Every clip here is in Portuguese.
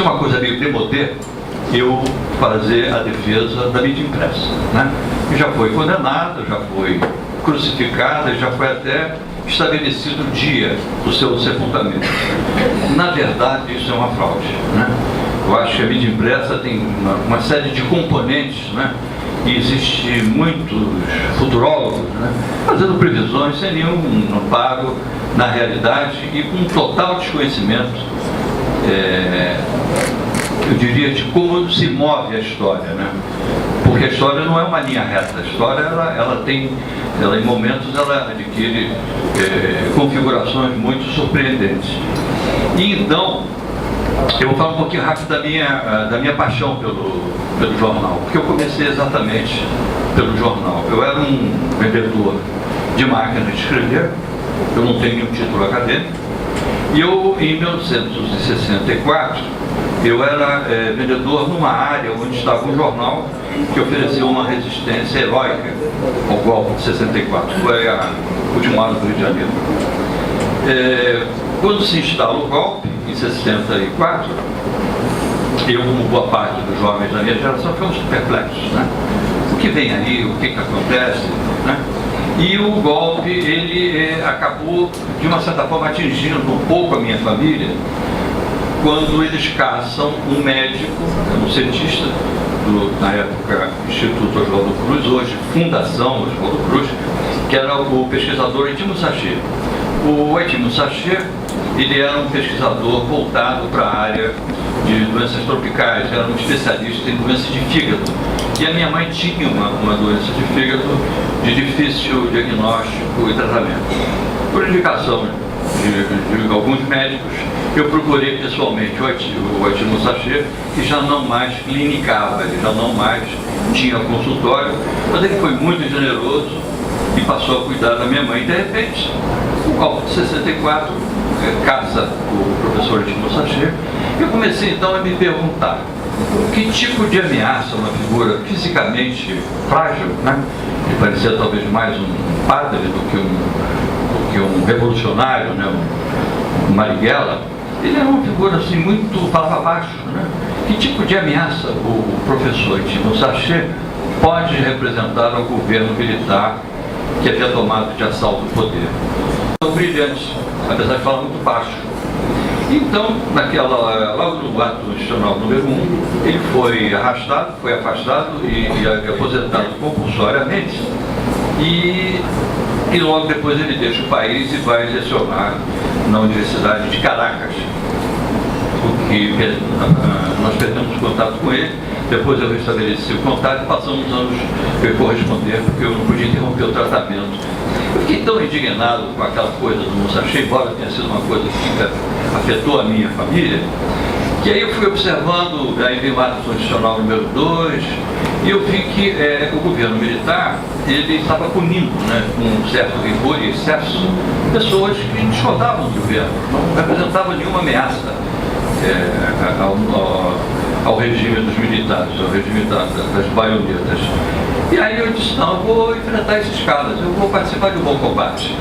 achei uma coisa meio demodê eu fazer a defesa da mídia impressa, né? Que já foi condenada, já foi crucificada, já foi até estabelecido o dia do seu sepultamento. Na verdade, isso é uma fraude, né? Eu acho que a mídia impressa tem uma série de componentes, né? E existe muitos futurólogos, né? Fazendo previsões sem nenhum amparo na realidade e com total desconhecimento, eu diria, de como se move a história, né? Porque a história não é uma linha reta. A história, ela em momentos, ela adquire configurações muito surpreendentes. E então, eu vou falar um pouquinho rápido da minha paixão pelo jornal, porque eu comecei exatamente pelo jornal. Eu era um vendedor de máquina de escrever, eu não tenho nenhum título acadêmico, e eu, em 1964, eu era vendedor numa área onde estava um jornal que oferecia uma resistência heróica ao golpe de 64, foi a última hora do Rio de Janeiro. Quando se instala o golpe, em 64, eu, como boa parte dos jovens da minha geração, ficamos perplexos, né? O que vem aí, o que acontece, né? E o golpe, ele acabou, de uma certa forma, atingindo um pouco a minha família, quando eles caçam um médico, um cientista, na época Instituto Oswaldo Cruz, hoje Fundação Oswaldo Cruz, que era o pesquisador Edmond Sachê. O Edmond Sachê, ele era um pesquisador voltado para a área de doenças tropicais, era um especialista em doenças de fígado. E a minha mãe tinha uma doença de fígado de difícil diagnóstico e tratamento. Por indicação de alguns médicos, eu procurei pessoalmente o Edmond Sachê, que já não mais clinicava, ele já não mais tinha consultório, mas ele foi muito generoso e passou a cuidar da minha mãe. De repente, o golpe de 64 caça o professor Edmond Sachê, e eu comecei então a me perguntar que tipo de ameaça uma figura fisicamente frágil, né, que parecia talvez mais um padre do que um revolucionário, né, um Marighella, ele era uma figura assim muito falava baixo, né? Que tipo de ameaça o professor Edmond Sachê pode representar ao governo militar que havia tomado de assalto o poder? Tão brilhante, apesar de falar muito baixo. Então, logo no ato institucional número 1, ele foi arrastado, foi afastado e aposentado compulsoriamente, e logo depois ele deixa o país e vai lecionar na Universidade de Caracas, porque nós perdemos contato com ele. Depois eu restabeleci o contato e passamos anos a corresponder, porque eu não podia interromper o tratamento. Eu fiquei tão indignado com aquela coisa do Sachê, embora tenha sido uma coisa que afetou a minha família, que aí eu fui observando a envimato constitucional número 2, e eu vi que o governo militar, ele estava punindo, né, com um certo rigor e excesso, pessoas que discordavam do governo, não representavam nenhuma ameaça ao regime dos militares, ao regime das baionetas. E aí eu disse, não, eu vou enfrentar esses caras, eu vou participar de um bom combate.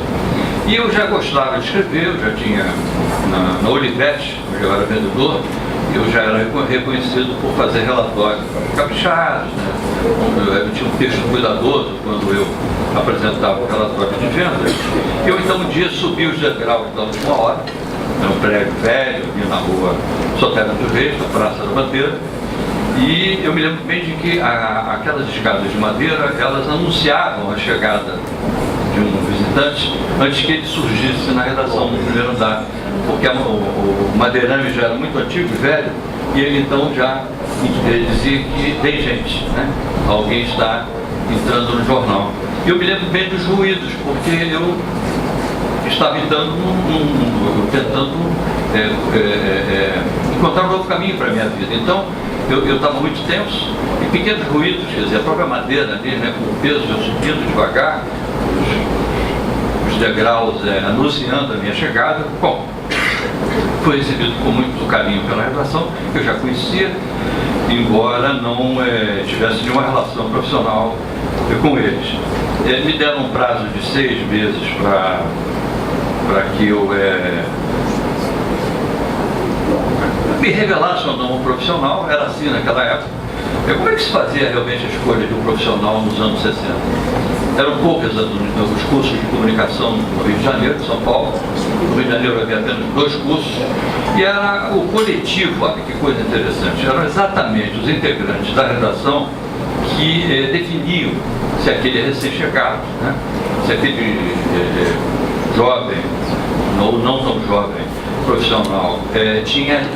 E eu já gostava de escrever, eu já tinha, na Olivetti, onde eu era vendedor, eu já era reconhecido por fazer relatórios caprichados, né? Eu tinha um texto cuidadoso quando eu apresentava o relatório de vendas. Eu então um dia subi os degraus da última hora, um prédio velho, ali na rua Sotero dos Reis, na Praça da Bandeira, e eu me lembro bem de que aquelas escadas de madeira, elas anunciavam a chegada de um visitante antes que ele surgisse na redação no primeiro andar, porque o madeirame já era muito antigo e velho, e ele então já dizia que tem gente, né? Alguém está entrando no jornal. E eu me lembro bem dos ruídos, porque eu estava tentando encontrar um novo caminho para a minha vida. Então, eu estava muito tenso, e pequenos ruídos, quer dizer, a própria madeira ali, né, com o peso, eu subindo devagar, os degraus anunciando a minha chegada. Bom, foi recebido com muito carinho pela redação, que eu já conhecia, embora não tivesse nenhuma relação profissional com eles. Me deram um prazo de 6 meses para que eu me revelasse ou não um profissional, era assim naquela época. Como é que se fazia realmente a escolha de um profissional nos anos 60? Eram poucos os cursos de comunicação no Rio de Janeiro, São Paulo. No Rio de Janeiro havia apenas 2 cursos. E era o coletivo, olha que coisa interessante, eram exatamente os integrantes da redação que definiam se aquele recém-chegado, né? Se aquele jovem, ou não tão jovem, profissional,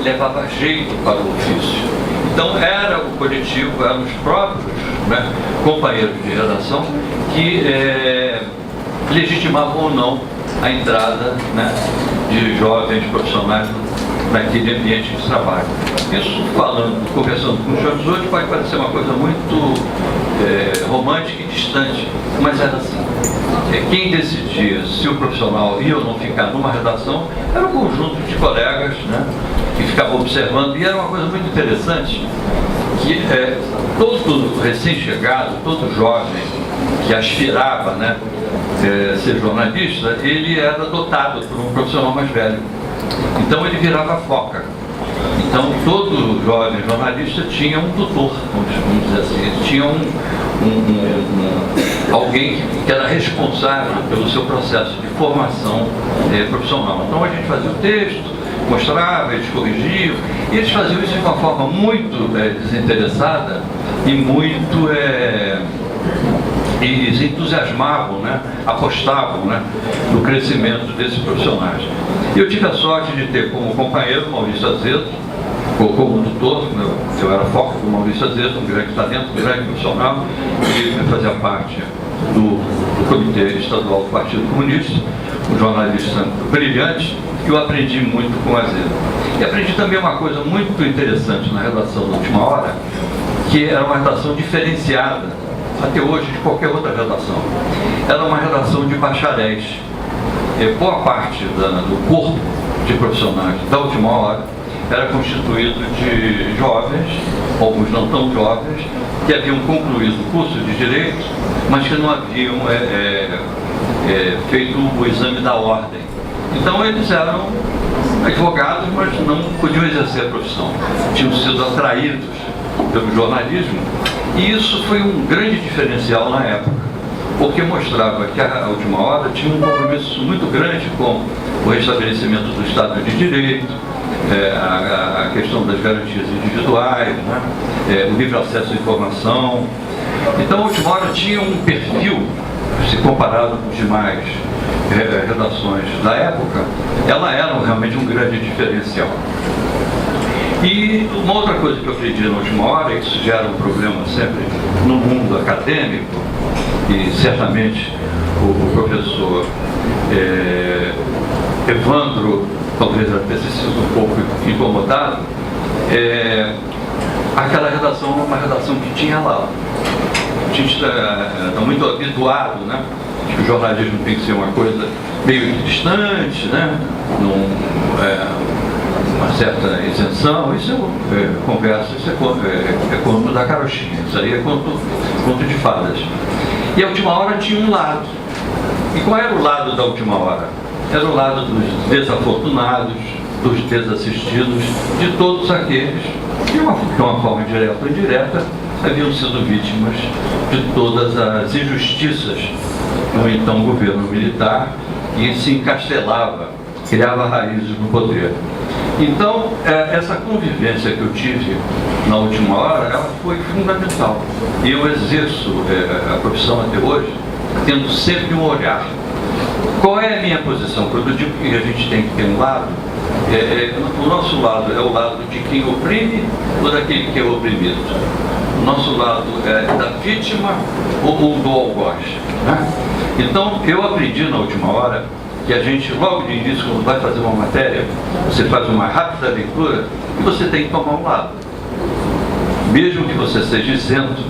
levava jeito para o ofício. Então era o coletivo, eram os próprios, né, companheiros de redação que legitimavam ou não a entrada, né, de jovens profissionais naquele ambiente de trabalho. Isso conversando com os jovens hoje, pode parecer uma coisa muito romântica e distante, mas era assim. Quem decidia se o profissional ia ou não ficar numa redação era um conjunto de colegas, né, que ficavam observando, e era uma coisa muito interessante, que todo recém-chegado, todo jovem que aspirava, né, ser jornalista, ele era dotado por um profissional mais velho. Então ele virava foca. Então todo jovem jornalista tinha um tutor, vamos dizer assim, ele tinha alguém que era responsável pelo seu processo de formação profissional. Então a gente fazia o texto, mostrava, eles corrigiam, e eles faziam isso de uma forma muito desinteressada e muito... e se entusiasmavam, né? Apostavam, né, no crescimento desses profissionais. Eu tive a sorte de ter como companheiro Maurício Azedo, como tutor, né? Eu era foco do Maurício Azedo, um grande talento, um grande profissional, e fazia parte do Comitê Estadual do Partido Comunista, um jornalista brilhante, que eu aprendi muito com o Azedo. E aprendi também uma coisa muito interessante na redação da Última Hora, que era uma redação diferenciada até hoje de qualquer outra redação. Era uma redação de bacharéis. Boa parte do corpo de profissionais da Última Hora era constituído de jovens, alguns não tão jovens, que haviam concluído o curso de Direito, mas que não haviam feito o exame da ordem. Então eles eram advogados, mas não podiam exercer a profissão. Tinham sido atraídos pelo jornalismo, e isso foi um grande diferencial na época, porque mostrava que a Última Hora tinha um compromisso muito grande com o restabelecimento do Estado de Direito, a questão das garantias individuais, né, o livre acesso à informação. Então a Última Hora tinha um perfil, se comparado com demais redações da época, ela era realmente um grande diferencial. E uma outra coisa que eu aprendi na Última Hora, e isso gera um problema sempre no mundo acadêmico, e certamente o professor Evandro talvez até se sinta um pouco incomodado, aquela redação era uma redação que tinha lá. A gente está muito habituado, né, que o jornalismo tem que ser uma coisa meio distante, né, uma certa isenção. Isso é conversa, isso é conto da carochinha, isso aí é conto de fadas. E a Última Hora tinha um lado. E qual era o lado da Última Hora? Era o lado dos desafortunados, dos desassistidos, de todos aqueles que, de uma forma direta ou indireta, haviam sido vítimas de todas as injustiças do então governo militar, e se encastelava, criava raízes no poder. Então, essa convivência que eu tive na Última Hora, ela foi fundamental. E eu exerço a profissão até hoje, tendo sempre um olhar. Qual é a minha posição? Quando eu digo que a gente tem que ter um lado, o nosso lado é o lado de quem oprime ou daquele que é oprimido? O nosso lado é da vítima ou do algoz, né? Então, eu aprendi na Última Hora que a gente, logo de início, quando vai fazer uma matéria, você faz uma rápida leitura e você tem que tomar um lado. Mesmo que você seja isento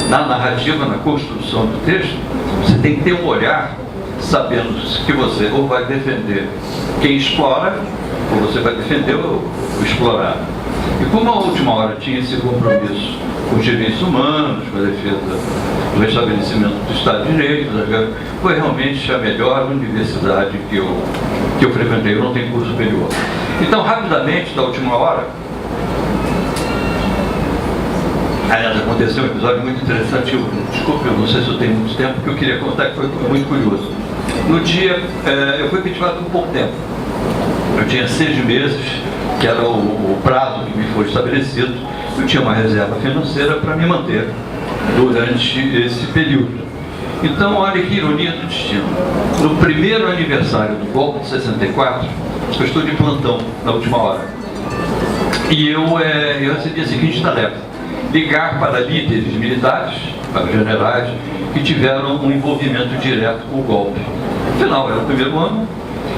na narrativa, na construção do texto, você tem que ter um olhar sabendo que você ou vai defender quem explora, ou você vai defender o explorado. E como a Última Hora tinha esse compromisso com os direitos humanos, com a defesa do restabelecimento do Estado de Direito, foi realmente a melhor universidade que eu frequentei. Eu não tenho curso superior. Então, rapidamente, da Última Hora, Aliás, aconteceu um episódio muito interessante, desculpe, eu não sei se eu tenho muito tempo, que eu queria contar, que foi muito curioso. No dia, eu fui efetivado por pouco tempo. Eu tinha 6 meses, que era o prazo que me foi estabelecido. Eu tinha uma reserva financeira para me manter durante esse período. Então, olha que ironia do destino. No primeiro aniversário do golpe de 64, eu estou de plantão na última hora. E eu recebi a seguinte tarefa: ligar para líderes militares, para generais, que tiveram um envolvimento direto com o golpe. Afinal, era o primeiro ano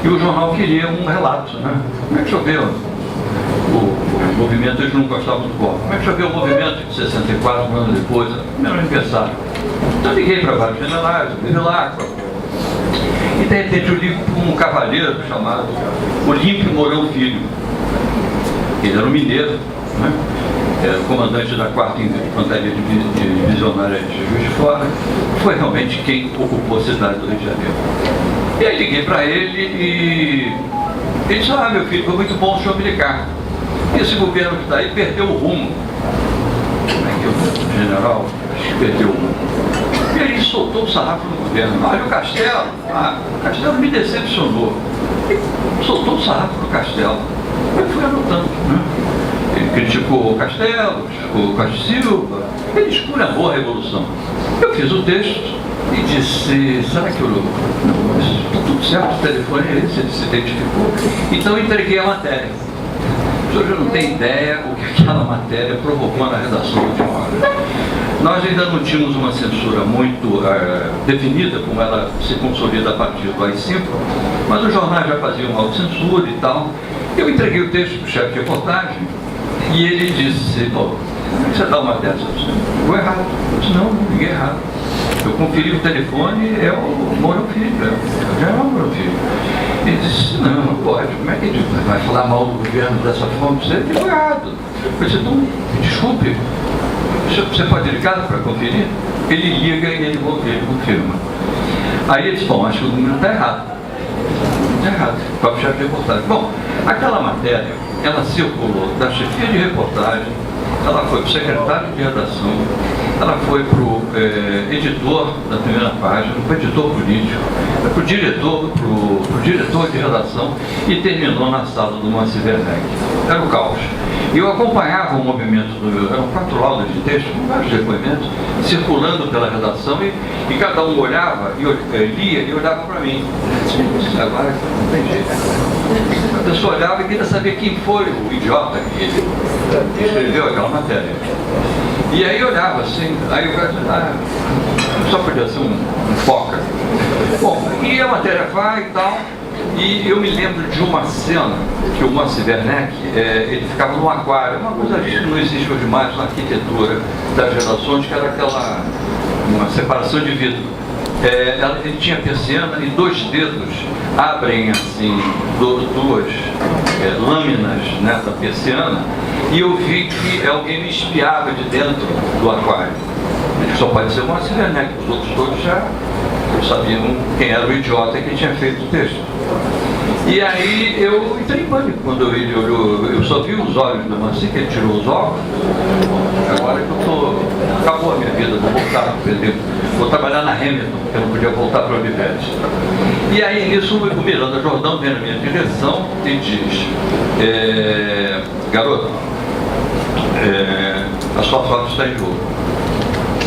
e o jornal queria um relato, né? Como é que choveu o movimento? Eles não gostavam do golpe. Como é que choveu o movimento de 64, um ano depois, meu aniversário? Então eu liguei para vários generais, eu vi lá. E de repente eu ligo para um cavalheiro chamado Olímpio Mourão Filho. Ele era um mineiro, né? Era o comandante da 4ª Infantaria Divisionária de Juiz de Fora. Foi realmente quem ocupou a cidade do Rio de Janeiro. E aí liguei para ele e ele disse: ah, meu filho, foi muito bom o senhor me ligar. Esse governo que está aí perdeu o rumo. Como é que o general perdeu o rumo? E aí ele soltou o sarrafo no governo. Olha, o Castelo me decepcionou. E soltou o sarrafo no Castelo. Eu fui anotando, né? Ele criticou o Castelo, criticou o Costa e Silva, ele esculhambou a Revolução. Eu fiz o texto e disse: será que eu... Não, está tudo certo, o telefone é esse, ele se identificou. Então eu entreguei a matéria. O senhor já não tem ideia o que aquela matéria provocou na redação de uma hora. Nós ainda não tínhamos uma censura muito definida, como ela se consolida a partir do AI-5, mas os jornais já faziam autocensura e tal. Eu entreguei o texto para o chefe de reportagem e ele disse: pô, como é que você dá uma dessas? Ficou errado. Eu disse: não, liguei errado. Eu conferi o telefone, é o Mourão Filho, já é o Mourão Filho. Ele disse: não pode, como é que ele vai falar mal do governo dessa forma? Você ficou errado. Eu disse: então, desculpe, você pode ligar para conferir? Ele liga e ele confirma. Aí ele disse: bom, acho que o número está errado. Está errado, para o chefe de reportagem. Bom, aquela matéria, ela circulou da chefia de reportagem, ela foi para o secretário de redação, ela foi para o editor da primeira página, para o editor político, para o diretor de redação e terminou na sala do Moacir Werneck. Era o caos. E eu acompanhava o movimento eram 4 laudas de texto, com vários depoimentos, circulando pela redação e cada um olhava, lia e olhava para mim. Agora não tem jeito. A pessoa olhava e queria saber quem foi o idiota que escreveu aquela matéria. E aí olhava assim, aí o cara só podia ser um foca. Bom, e a matéria vai e tal. E eu me lembro de uma cena que o Moacir Werneck, ele ficava num aquário, uma coisa que não existe hoje mais na arquitetura das redações, que era uma separação de vidro. Ele tinha persiana e 2 dedos abrem assim, 2 lâminas, né, da persiana, e eu vi que alguém me espiava de dentro do aquário. Ele só pode ser o Moacir Werneck, os outros todos já sabiam quem era o idiota que tinha feito o texto. E aí eu entrei em pânico quando ele olhou. Eu só vi os olhos do Moacir, que ele tirou os óculos. Agora que acabou a minha vida, vou voltar, vou trabalhar na Hamilton, porque eu não podia voltar para o Olivetti. E aí nisso o Miranda Jordão vem na minha direção e diz: garoto, a sua foto está em jogo.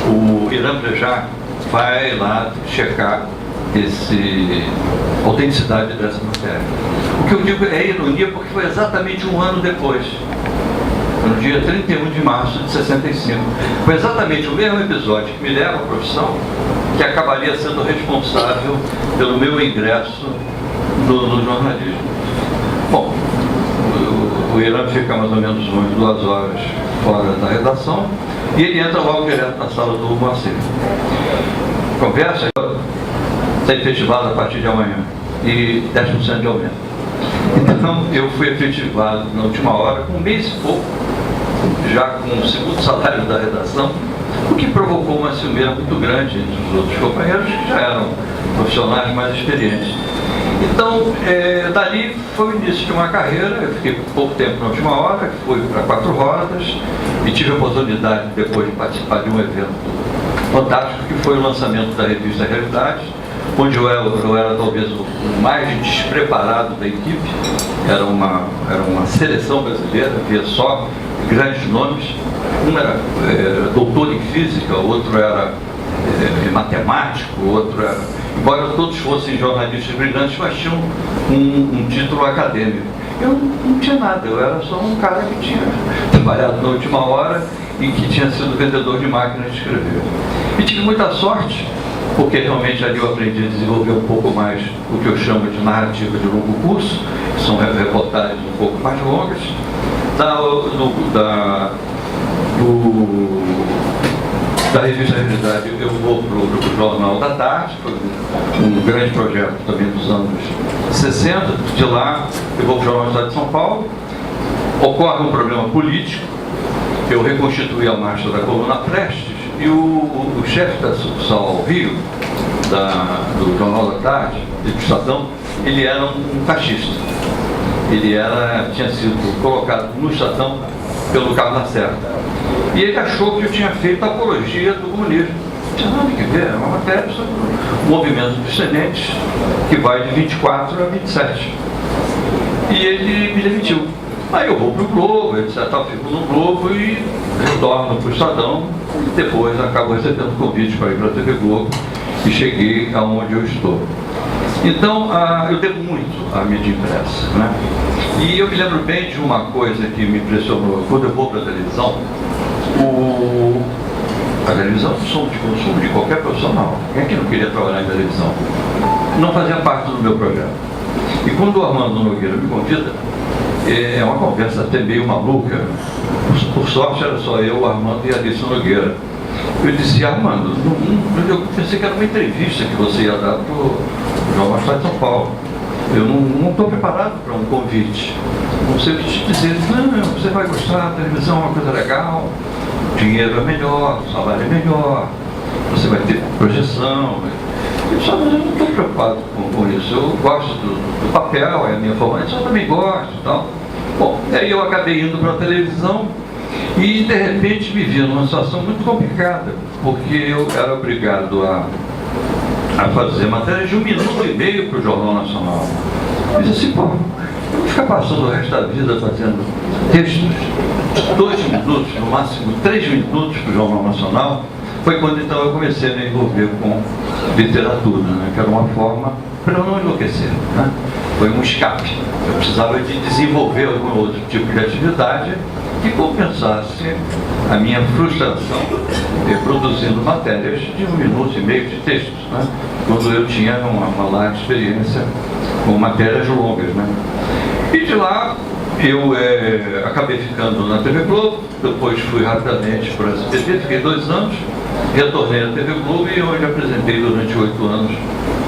O Irã Frejá vai lá checar a autenticidade dessa matéria. O que eu digo é ironia, porque foi exatamente 1 ano depois, no dia 31 de março de 65. Foi exatamente o mesmo episódio que me leva à profissão, que acabaria sendo responsável pelo meu ingresso no jornalismo. Bom, o Irã fica mais ou menos umas 2 horas fora da redação e ele entra logo direto na sala do Moacir. Conversa, está efetivado a partir de amanhã e 10% de aumento. Então eu fui efetivado na última hora, com 1 mês e pouco, já com o 2º salário da redação, o que provocou uma ciumeira muito grande entre os outros companheiros que já eram profissionais mais experientes. Então, dali foi o início de uma carreira. Eu fiquei pouco tempo na Última Hora, fui para Quatro Rodas e tive a oportunidade depois de participar de um evento fantástico que foi o lançamento da revista Realidade, onde eu era talvez o mais despreparado da equipe. Era uma seleção brasileira, havia só grandes nomes. Um era doutor em física, outro era matemático, outro era... Embora todos fossem jornalistas brilhantes, mas tinham um título acadêmico. Eu não tinha nada, eu era só um cara que tinha trabalhado na Última Hora e que tinha sido vendedor de máquinas de escrever. E tive muita sorte, porque realmente ali eu aprendi a desenvolver um pouco mais o que eu chamo de narrativa de longo curso, que são reportagens um pouco mais longas. Da revista Realidade eu vou para o Jornal da Tarde, foi um grande projeto também dos anos 60. De lá eu vou para o Jornal do Estado de São Paulo. Ocorre um problema político, eu reconstituí a marcha da coluna Prestes e o chefe da sucursal ao Rio, do Jornal da Tarde, do Estadão, ele era um fascista. Ele tinha sido colocado no Estadão pelo Carlos Lacerda. E ele achou que eu tinha feito apologia do comunismo. Não tinha nada que ver, é uma matéria sobre o movimento dos tenentes, que vai de 24 a 27. E ele me demitiu. Aí eu vou para o Globo, etc. Eu fico no Globo e retorno para o Estadão. E depois acabo recebendo convite para ir para a TV Globo e cheguei aonde eu estou. Então, eu devo muito à mídia impressa, né? E eu me lembro bem de uma coisa que me impressionou. Quando eu vou para a televisão, a televisão é um som de consumo de qualquer profissional. Quem é que não queria trabalhar em televisão? Não fazia parte do meu projeto. E quando o Armando Nogueira me convida, é uma conversa até meio maluca. Por sorte era só eu, o Armando e a Alice Nogueira. Eu disse: Armando, eu pensei que era uma entrevista que você ia dar para o Jornal do Estado de São Paulo. Eu não estou preparado para um convite. Não sei o que te dizer. Não, você vai gostar, a televisão é uma coisa legal, o dinheiro é melhor, o salário é melhor, você vai ter projeção. Eu disse: mas eu não estou preocupado com isso. Eu gosto do papel, é a minha formação, eu também gosto e tal. Bom, aí eu acabei indo para a televisão e de repente me vi numa situação muito complicada, porque eu era obrigado a fazer matéria de 1 minuto e meio para o Jornal Nacional. Eu disse assim: pô, eu vou ficar passando o resto da vida fazendo textos, 2 minutos, no máximo 3 minutos para o Jornal Nacional. Foi quando então eu comecei a me envolver com literatura, né, que era uma forma para eu não enlouquecer, né? Foi um escape. Eu precisava de desenvolver algum outro tipo de atividade que compensasse a minha frustração produzindo matérias de 1 minuto e meio de textos, né? Quando eu tinha uma larga experiência com matérias longas, né? E de lá eu acabei ficando na TV Globo, depois fui rapidamente para a SBT, fiquei 2 anos, retornei à TV Globo e hoje apresentei durante 8 anos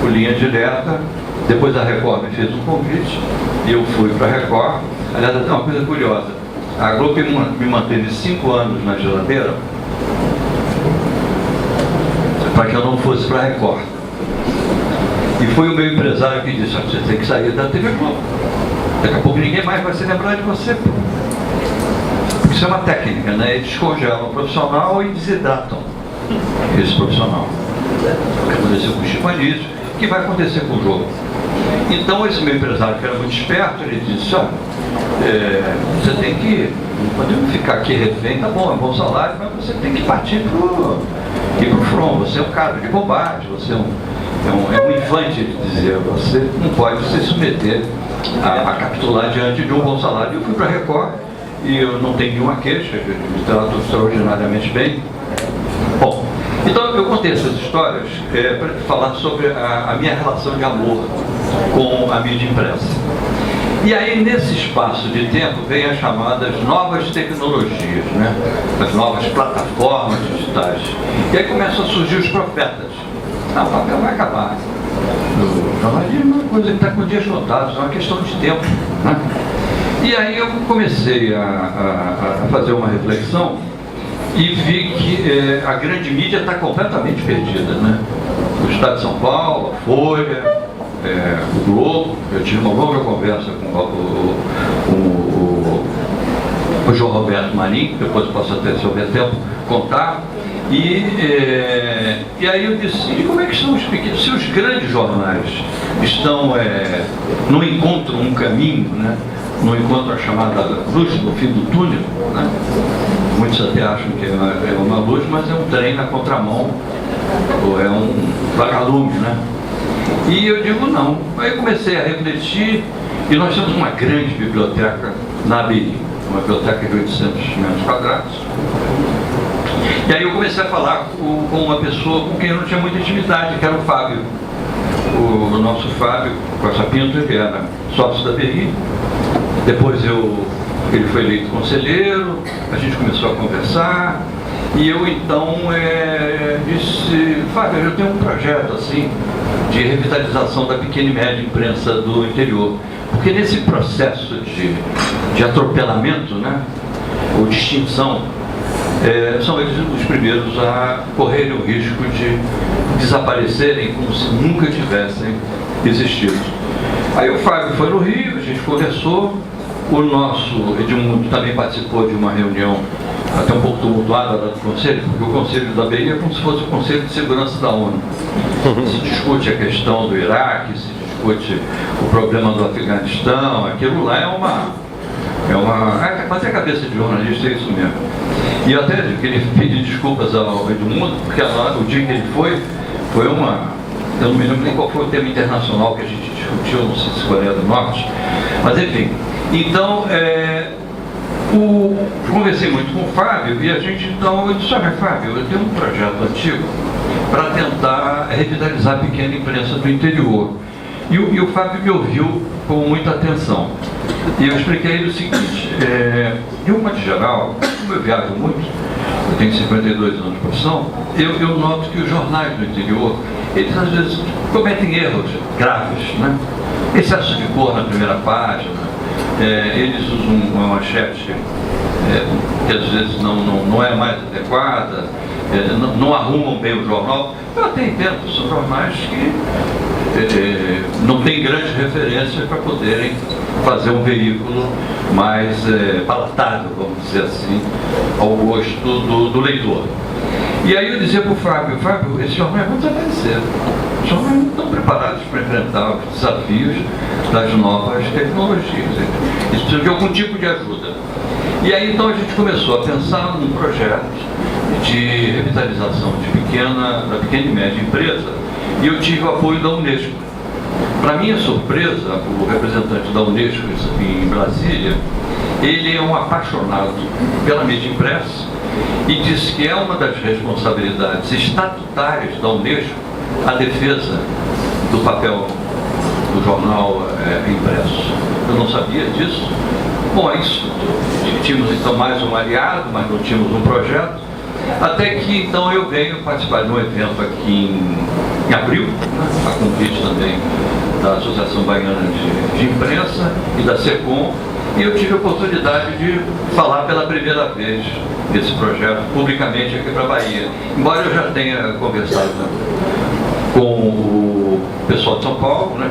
o Linha Direta. Depois a Record me fez um convite e eu fui para a Record. Aliás, até uma coisa curiosa, a Globo me manteve 5 anos na geladeira para que eu não fosse para a Record. E foi o meu empresário que disse: você tem que sair da TV Globo. Daqui a pouco ninguém mais vai se lembrar de você. Porque isso é uma técnica, né? Eles congelam o profissional e desidratam esse profissional. O que aconteceu com o Chico Anísio, o que vai acontecer com o jogo. Então esse meu empresário, que era muito esperto, ele disse: olha, você tem que, não podemos ficar aqui refém, tá bom, é um bom salário, mas você tem que partir ir pro front. Você é um cara de bobagem, você é um infante, ele dizia, você não pode se submeter a capitular diante de um bom salário. Eu fui para a Record e eu não tenho nenhuma queixa, eu me trato extraordinariamente bem. Bom, então eu contei essas histórias para falar sobre a minha relação de amor com a mídia impressa. E aí, nesse espaço de tempo, vem as chamadas novas tecnologias, né? As novas plataformas digitais. E aí começam a surgir os profetas. Não, o papel vai acabar. O jornalismo é uma coisa que está com dias contados, é uma questão de tempo, né? E aí eu comecei a fazer uma reflexão e vi que a grande mídia está completamente perdida, né? O Estado de São Paulo, a Folha, o Globo. Eu tive uma longa conversa com o João Roberto Marinho, que depois posso até, se houver tempo, contar. E aí eu disse, e como é que estão os pequenos? Se os grandes jornais estão, não encontram um caminho, né? Não encontram a chamada luz no fim do túnel, né? Muitos até acham que é uma luz, mas é um trem na contramão, ou é um vagalume, né? E eu digo não. Aí eu comecei a refletir, e nós temos uma grande biblioteca na ABI, uma biblioteca de 800 metros quadrados. E aí eu comecei a falar com uma pessoa com quem eu não tinha muita intimidade, que era o Fábio. O nosso Fábio Costa Pinto, ele era sócio da BI. Depois ele foi eleito conselheiro, a gente começou a conversar. E eu então disse, Fábio, eu tenho um projeto assim de revitalização da pequena e média imprensa do interior. Porque nesse processo de atropelamento, né, ou de extinção, são eles os primeiros a correrem o risco de desaparecerem como se nunca tivessem existido. Aí o Fábio foi no Rio, a gente conversou, o nosso Edmundo também participou de uma reunião até um pouco tumultuada lá do Conselho, porque o Conselho da BI é como se fosse o Conselho de Segurança da ONU. Se discute a questão do Iraque, se discute o problema do Afeganistão, aquilo lá é uma bater a cabeça de jornalista, é isso mesmo. E eu até queria pedir desculpas ao Edmundo, porque o dia que ele foi uma... Eu não me lembro nem qual foi o tema internacional que a gente discutiu, não sei se Coreia do Norte, mas enfim. Então, conversei muito com o Fábio e a gente então, eu disse, olha Fábio, eu tenho um projeto antigo para tentar revitalizar a pequena imprensa do interior. E o Fábio me ouviu com muita atenção. E eu expliquei a ele o seguinte, de uma de geral, como eu viajo muito, eu tenho 52 anos de profissão, eu noto que os jornais do interior, eles às vezes cometem erros graves, né? Excesso de cor na primeira página, eles usam uma manchete que às vezes não é mais adequada, não arrumam bem o jornal. Eu até entendo, são jornais que não têm grande referência para poderem fazer um veículo mais palatável, vamos dizer assim, ao gosto do leitor. E aí eu dizia para o Fábio, esses jornais vão desaparecer. Os jornais não estão preparados para enfrentar os desafios das novas tecnologias. Eles precisam de algum tipo de ajuda. E aí então a gente começou a pensar num projeto de revitalização da pequena e média empresa, e eu tive o apoio da Unesco. Para minha surpresa, o representante da Unesco em Brasília, ele é um apaixonado pela mídia impressa e diz que é uma das responsabilidades estatutárias da Unesco a defesa do papel do jornal impresso. Eu não sabia disso. Bom, é isso. Tínhamos então mais um aliado, mas não tínhamos um projeto. Até que então eu venho participar de um evento aqui em abril, né, a convite também da Associação Baiana de Imprensa e da SECOM, e eu tive a oportunidade de falar pela primeira vez desse projeto publicamente aqui para a Bahia. Embora eu já tenha conversado, né, com o pessoal de São Paulo, né,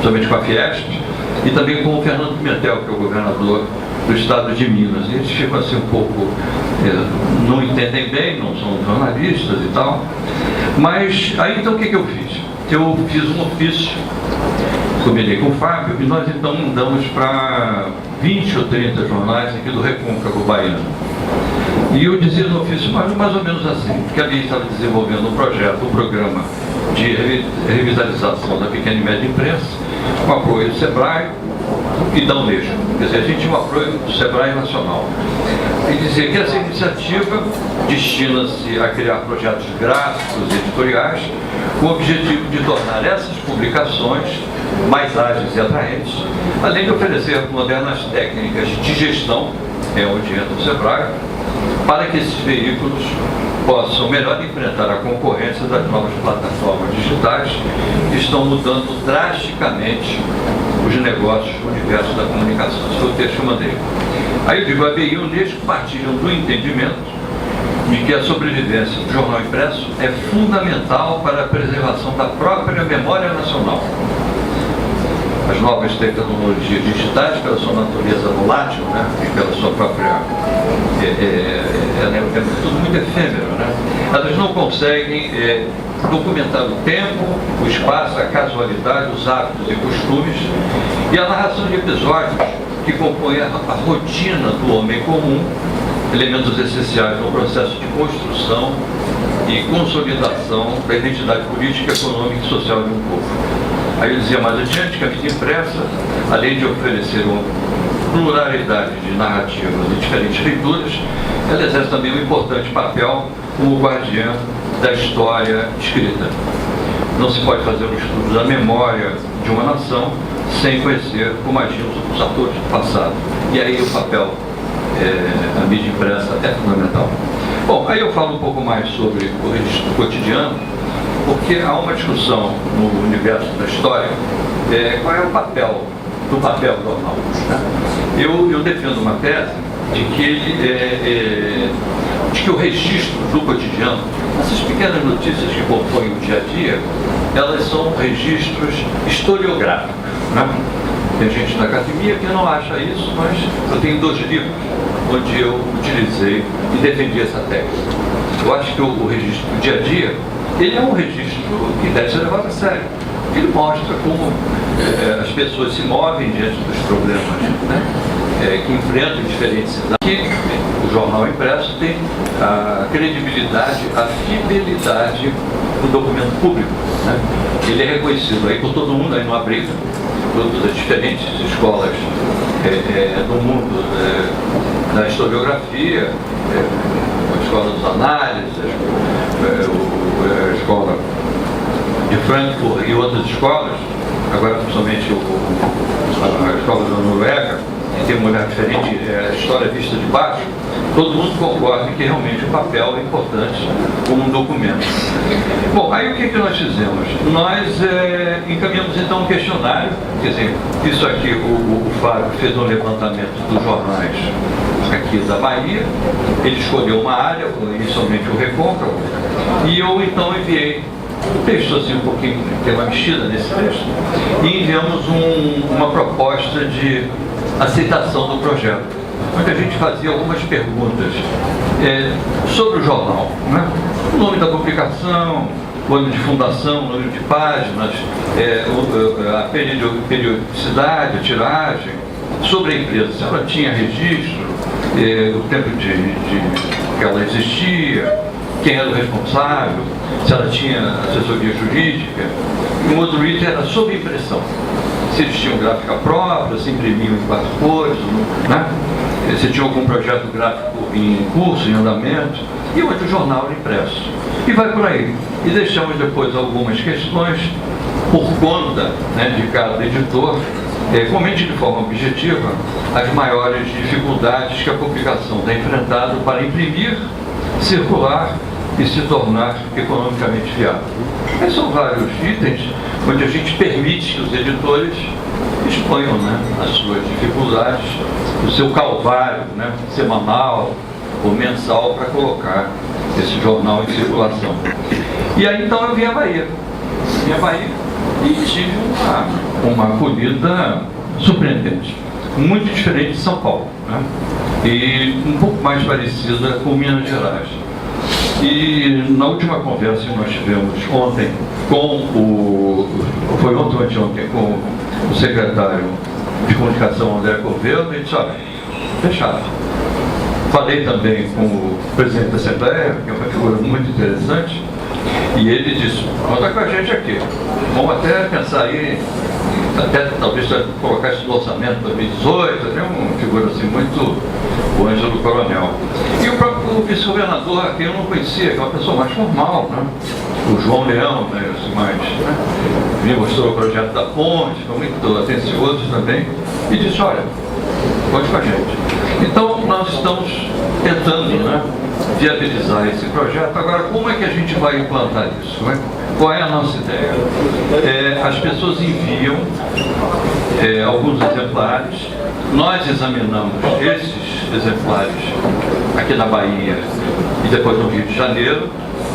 somente com a Fiesp, e também com o Fernando Pimentel, que é o governador do estado de Minas. E eles ficam assim um pouco, não entendem bem, não são jornalistas e tal. Mas aí então o que eu fiz? Eu fiz um ofício, combinei com o Fábio, e nós então mandamos para 20 ou 30 jornais aqui do Recôncavo Baiano. E eu dizia no ofício mais ou menos assim, que ali estava desenvolvendo um projeto, um programa de revitalização da pequena e média imprensa, com apoio do SEBRAE e da Unesco. Quer dizer, a gente tinha um apoio do SEBRAE nacional. E dizia que essa iniciativa destina-se a criar projetos gráficos e editoriais com o objetivo de tornar essas publicações mais ágeis e atraentes, além de oferecer modernas técnicas de gestão, onde entra o SEBRAE, para que esses veículos possam melhor enfrentar a concorrência das novas plataformas digitais que estão mudando drasticamente os negócios no universo da comunicação. Esse foi o texto que eu mandei. Aí eu digo, a ABI e a Unesco partilham do entendimento de que a sobrevivência do jornal impresso é fundamental para a preservação da própria memória nacional. As novas tecnologias digitais, pela sua natureza volátil, né, e pela sua própria... é tudo muito efêmero, né? Elas não conseguem documentar o tempo, o espaço, a casualidade, os hábitos e costumes, e a narração de episódios que compõem a rotina do homem comum, elementos essenciais no processo de construção e consolidação da identidade política, econômica e social de um povo. Aí eu dizia mais adiante que a mídia impressa, além de oferecer uma pluralidade de narrativas e diferentes leituras, ela exerce também um importante papel como guardiã da história escrita. Não se pode fazer um estudo da memória de uma nação sem conhecer como agiam os atores do passado. E aí o papel da mídia impressa é fundamental. Bom, aí eu falo um pouco mais sobre o registro cotidiano, porque há uma discussão no universo da história, qual é o papel do jornal. Né? Eu defendo uma tese de que, de que o registro do cotidiano, essas pequenas notícias que compõem o dia a dia, elas são registros historiográficos. Né? Tem gente na academia que não acha isso, mas eu tenho 2 livros onde eu utilizei e defendi essa técnica. Eu acho que o registro do dia a dia, ele é um registro que deve ser levado a sério. Ele mostra como as pessoas se movem diante dos problemas, né? Que enfrentam diferentes cidades. Que o jornal impresso tem a credibilidade, a fidelidade do documento público. Né? Ele é reconhecido aí por todo mundo, aí numa briga, todas as diferentes escolas do mundo da historiografia, a escola dos análises, a escola de Frankfurt e outras escolas, agora principalmente a escola da Noruega, que tem uma olhar diferente, a história vista de baixo, todo mundo concorda que realmente o papel é importante como um documento. Bom, aí o que nós fizemos? Nós encaminhamos então um questionário, quer dizer, isso aqui o Fábio fez um levantamento dos jornais aqui da Bahia, ele escolheu uma área, inicialmente o Recôncavo, e eu então enviei um texto assim um pouquinho, tem uma mexida nesse texto, e enviamos uma proposta de aceitação do projeto, onde a gente fazia algumas perguntas sobre o jornal, né? O nome da publicação, o ano de fundação, o número de páginas, a periodicidade, a tiragem, sobre a empresa, se ela tinha registro, o tempo que ela existia, quem era o responsável, se ela tinha assessoria jurídica. E um outro item era sobre impressão. Se eles tinham gráfica própria, se imprimiam em 4 cores, né? Se tinha algum projeto gráfico em curso, em andamento, e outro jornal impresso. E vai por aí. E deixamos depois algumas questões por conta, né, de cada editor, comente de forma objetiva as maiores dificuldades que a publicação tem enfrentado para imprimir, circular e se tornar economicamente viável. Esses são vários itens onde a gente permite que os editores exponham, né, as suas dificuldades, o seu calvário, né, semanal ou mensal, para colocar esse jornal em circulação. E aí então eu vim à Bahia. E tive uma acolhida surpreendente, muito diferente de São Paulo, né? E um pouco mais parecida com Minas Gerais. E na última conversa que nós tivemos ontem foi ontem ou anteontem, com o secretário de comunicação André Corvelo, ele disse: olha, fechado. Falei também com o presidente da Assembleia, que é uma figura muito interessante, e ele disse: conta com a gente aqui, vamos até pensar aí, até talvez colocar isso no orçamento de 2018, até uma figura assim muito, o Ângelo Coronel. E o próprio vice-governador aqui eu não conhecia, que é uma pessoa mais formal, né? O João Leão, né? Me mostrou o projeto da ponte, foi muito atencioso também, e disse: olha, conte com a gente. Então, nós estamos tentando, né, viabilizar esse projeto. Agora, como é que a gente vai implantar isso? Né? Qual é a nossa ideia? As pessoas enviam alguns exemplares, nós examinamos esses exemplares aqui na Bahia e depois no Rio de Janeiro,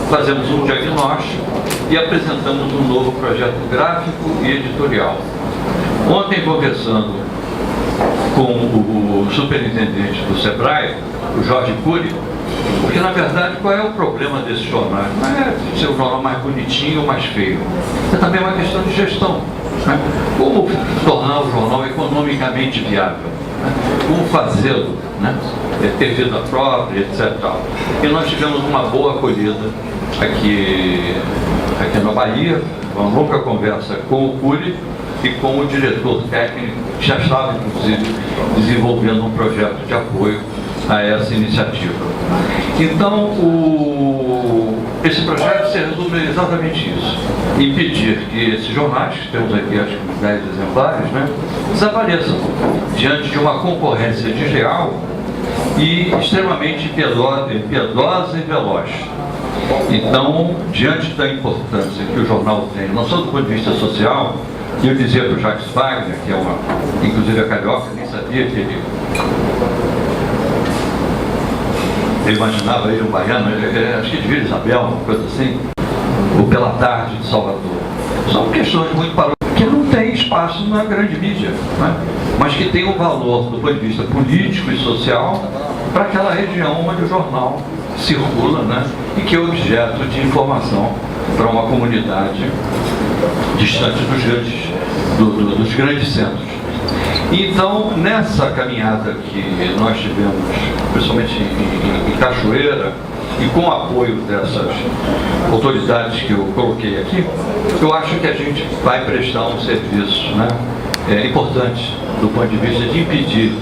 fazemos um diagnóstico e apresentamos um novo projeto gráfico e editorial. Ontem, conversando com o superintendente do SEBRAE, o Jorge Cury, porque, na verdade, qual é o problema desse jornal? Não é ser o jornal mais bonitinho ou mais feio. É também uma questão de gestão. Né? Como tornar o jornal economicamente viável? Né? Como fazê-lo? Né? Ter vida própria, etc. E nós tivemos uma boa acolhida aqui na Bahia, uma longa conversa com o Cury e com o diretor técnico, que já estava, inclusive, desenvolvendo um projeto de apoio a essa iniciativa. Então, esse projeto se resume exatamente isso: impedir que esses jornais, temos aqui acho que 10 exemplares, né, desapareçam diante de uma concorrência desleal e extremamente piedosa e veloz. Então, diante da importância que o jornal tem, não só do ponto de vista social, eu dizia para o Jacques Wagner, que é inclusive é carioca, nem sabia que ele imaginava ele um baiano, acho que de Vila Isabel, uma coisa assim, ou Pela Tarde de Salvador. São questões muito paralelas, que não tem espaço na grande mídia, né? Mas que tem um valor do ponto de vista político e social para aquela região onde o jornal circula, né? E que é objeto de informação para uma comunidade distante dos grandes centros. Então, nessa caminhada que nós tivemos, principalmente em Cachoeira, e com o apoio dessas autoridades que eu coloquei aqui, eu acho que a gente vai prestar um serviço, né, importante do ponto de vista de impedir,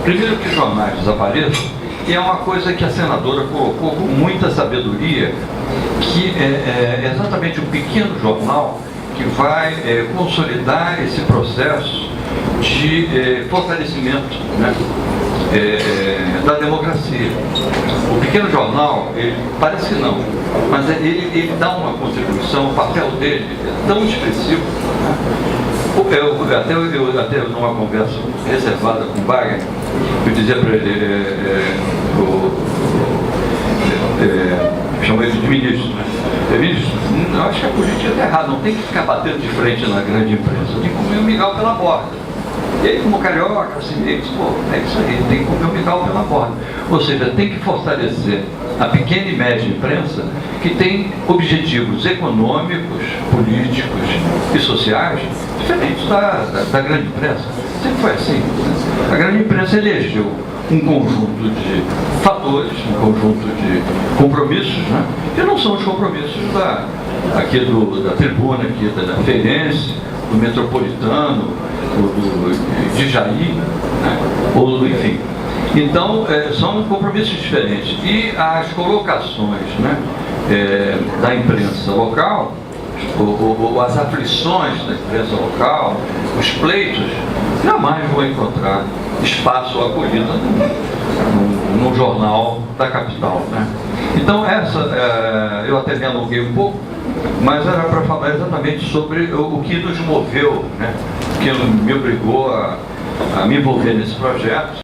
primeiro, que os jornais desapareçam, e é uma coisa que a senadora colocou com muita sabedoria, que é exatamente um pequeno jornal que vai consolidar esse processo de fortalecimento, né, da democracia. O pequeno jornal, ele parece que não, mas ele dá uma contribuição, o papel dele é tão expressivo. Né? Eu até numa conversa reservada com o Wagner, eu dizia para ele, chamei ele de ministro, né? Ministro, eu acho que a política está errada, não tem que ficar batendo de frente na grande imprensa, tem que comer o migal pela borda. E aí, como carioca, assim, ele disse, pô, é isso aí, tem que comer o migal pela borda. Ou seja, tem que fortalecer a pequena e média imprensa, que tem objetivos econômicos, políticos e sociais diferentes da grande imprensa. Sempre foi assim. A grande imprensa elegeu um conjunto de fatores, um conjunto de compromissos, né, que não são os compromissos aqui da Tribuna, aqui da Feirense, do Metropolitano, de Jair, né, ou enfim. Então, são compromissos diferentes. E as colocações, né, da imprensa local, as aflições da imprensa local, os pleitos, jamais vão encontrar espaço ou acolhida no jornal da capital, né? Então, eu até me alonguei um pouco, mas era para falar exatamente sobre o que nos moveu, né? Que me obrigou a me envolver nesse projeto.